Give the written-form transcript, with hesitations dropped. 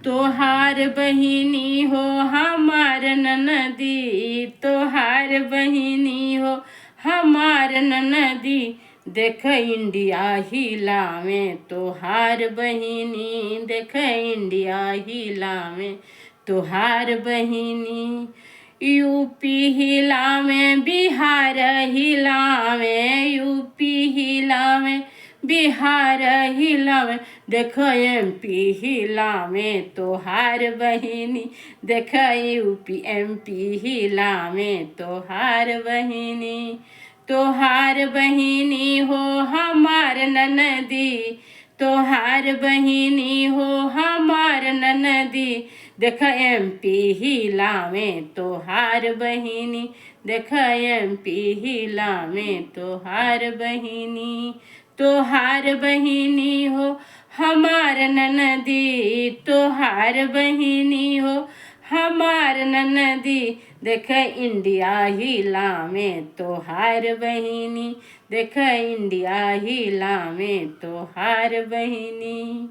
तोहार बहिनी हो हमार ननदी, तोहार बहिनी हो हमार ननदी, देख इंडिया हिलावे तोहार बहिनी, देख इंडिया हिलावे तोहार बहिनी। यूपी हिलावे बिहार हिलावे, यूपी हिलावे बिहार हिलावे, देख एमपी हिलावे तोहार बहिनी, देख यूपी एमपी हिलावे तोहार बहिनी। तोहार बहिनी हो हमार ननदी, तोहार बहिनी हो हमार ननदी, देख एमपी हिलावे तोहार बहिनी, देख एमपी हिलावे तोहार बहिनी। तोहार बहिनी हो हमार ननदी, तोहार बहिनी हो हमार ननदी, देख इंडिया हिलावे तोहार बहिनी, देख इंडिया हिलावे तोहार बहिनी।